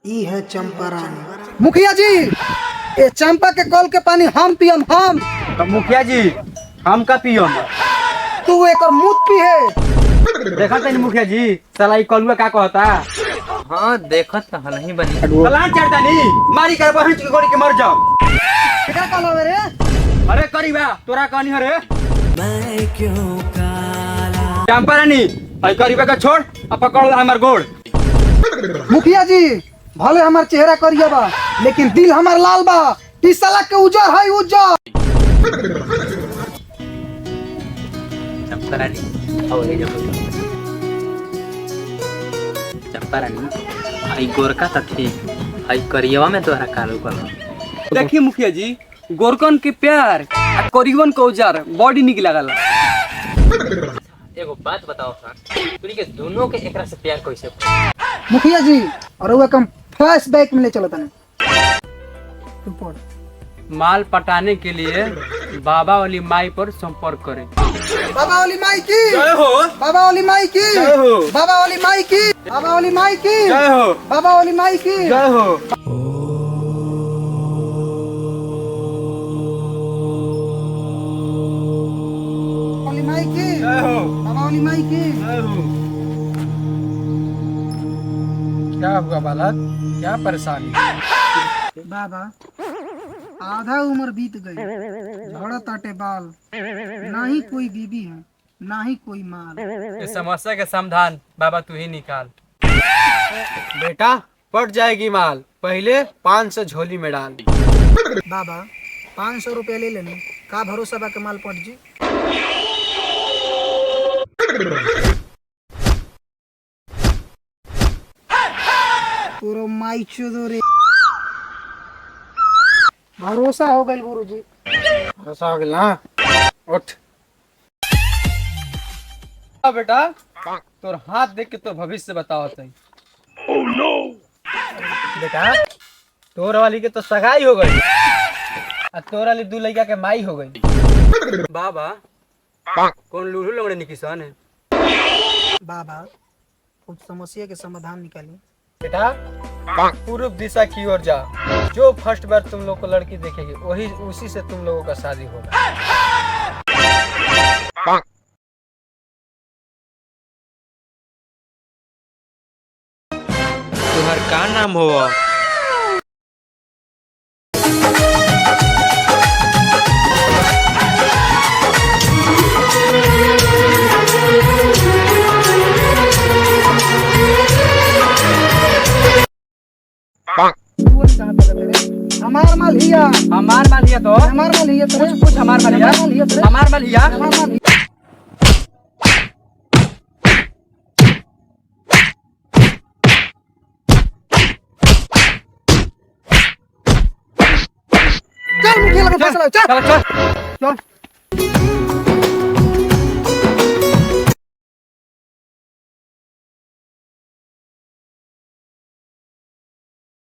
ई है चंपारण। मुखिया जी, ये चंपा के कल के पानी हम पियम हम। तो मुखिया जी हम का पियम? तू एक मुँह पी है। देखा तनी मुखिया जी साला ई कलुआ का कहता। हाँ देखत तो नहीं बनी। सलाम चढ़ता नहीं मारी कर बहन की गोली के मर जाओ। क्या कहलो रे? अरे करीबा तोरा कहनी है रे। मैं क्यों काला? चंपा रानी आई करीबा का छोड़ अब पकड़ ला हमार गोड़। मुखिया जी, भले हमार चेहरा करिया बा लेकिन दिल हमार लाल बा। ई साला के उजर है उजर। चंपा रानी आओ ले जाओ। चंपा रानी आई गोरका त ठीक आई करियवा में तोहरा कालो कलो। देखिए मुखिया जी गोरकन के प्यार आ करीबन को उजार बॉडी निक लागल। एगो बात बताओ सर, तूनी के दोनों के एकरा से प्यार कैसे? मुखिया जी और वो कम फ्लैशबैक में ले चलो तने। तू पढ़। माल पटाने के लिए बाबा वाली माई पर संपर्क करें। बाबा वाली माई की जय हो। बाबा वाली माई की जय हो। बाबा वाली माई की बाबा वाली माई की जय हो। बाबा वाली माई की जय हो। वाली माई की जय हो। बाबा वाली माई की। जय हो। क्या हुआ बालक, क्या परेशानी? बाबा आधा उम्र बीत गई, झड़ा ताटे बाल, ना ही कोई बीबी है ना ही कोई माल। इस समस्या के समाधान बाबा तू ही निकाल। बेटा पट जाएगी माल, पहले 500 झोली में डाल। बाबा 500 रुपया ले लेने का भरोसा बा के माल पट जी। पूरा माई चोदो रे। भरोसा हो गई गुरुजी। ऐसा हो गया ना, उठ। बेटा तोर हाथ देख के तो भविष्य बताओ तई। बेटा तोर वाली के तो सगाई हो गई आ तोर वाली दू लड़का के माई हो गई। बाबा कौन लूलू लंगड़े निकिसान है? बाबा कुछ समस्या के समाधान निकाली। बेटा पूर्व दिशा की ओर जा, जो फर्स्ट बार तुम लोग को लड़की देखेगी वही उसी से तुम लोगों का शादी होगा। तुम्हार का नाम हो? हमार माल हिया हमार माल हिया तो हमार माल हिया तो कुछ हमार माल हिया हमार माल हिया। हमार माल हिया। चल मुखिया लगे फैसला चल चल चल चल।